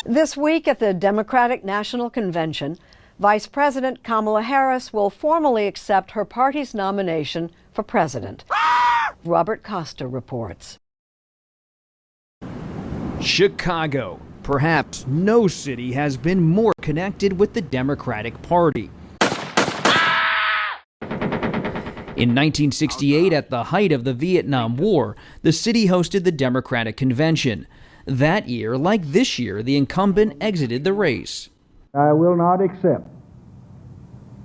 This week at the Democratic National Convention, Vice President Kamala Harris will formally accept her party's nomination for president. Rob Costa reports. Chicago. Perhaps no city has been more connected with the Democratic Party. In 1968, at the height of the Vietnam War, the city hosted the Democratic Convention. That year, like this year, the incumbent exited the race. I will not accept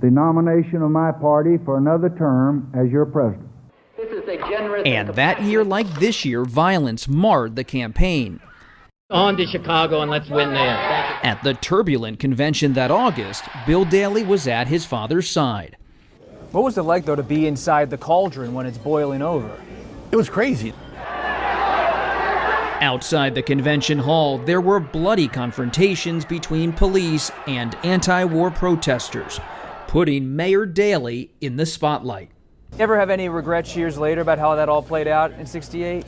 the nomination of my party for another term as your president. And that year, like this year, violence marred the campaign. On to Chicago and let's win there. At the turbulent convention that August, Bill Daley was at his father's side. What was it like, though, to be inside the cauldron when it's boiling over? It was crazy. Outside the convention hall, there were bloody confrontations between police and anti-war protesters, putting Mayor Daley in the spotlight. You ever have any regrets years later about how that all played out in '68?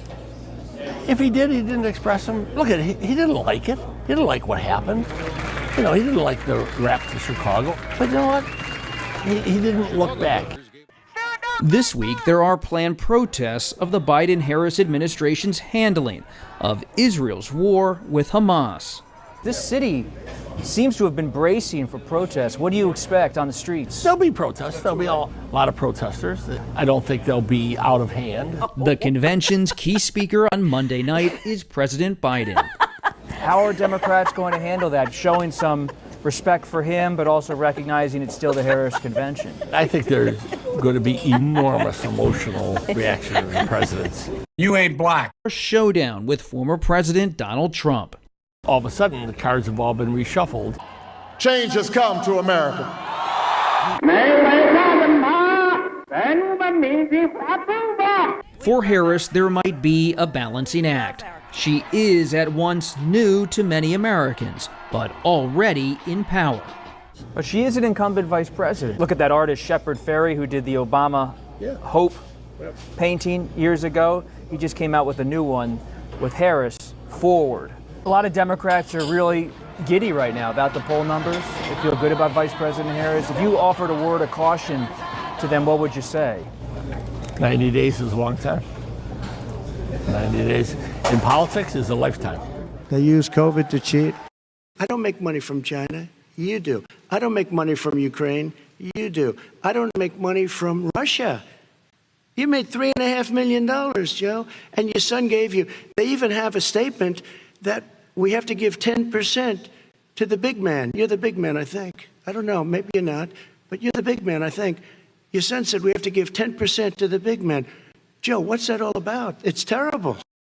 If he did, he didn't express them. Look at it, he didn't like it. He didn't like what happened. You know, he didn't like the rap to Chicago. But you know what? He didn't look back. This week, there are planned protests of the Biden-Harris administration's handling of Israel's war with Hamas. This city seems to have been bracing for protests. What do you expect on the streets? There'll be protests. There'll be a lot of protesters. I don't think they'll be out of hand. The convention's key speaker on Monday night is President Biden. How are Democrats going to handle that, showing some respect for him, but also recognizing it's still the Harris convention? I think there's going to be enormous emotional reaction to the presidency. You ain't black. A showdown with former President Donald Trump. All of a sudden, the cards have all been reshuffled. Change has come to America. For Harris, there might be a balancing act. She is at once new to many Americans, but already in power. But she is an incumbent vice president. Look at that artist, Shepard Fairey, who did the Obama Hope painting years ago. He just came out with a new one with Harris, Forward. A lot of Democrats are really giddy right now about the poll numbers. They feel good about Vice President Harris. If you offered a word of caution to them, what would you say? 90 days is a long time. 90 days in politics is a lifetime. They use COVID to cheat. I don't make money from China. You do. I don't make money from Ukraine. You do. I don't make money from Russia. You made $3.5 million, Joe, and your son gave you. They even have a statement that we have to give 10% to the big man. You're the big man, I think. I don't know, maybe you're not, but you're the big man, I think. Your son said we have to give 10% to the big man. Joe, what's that all about? It's terrible.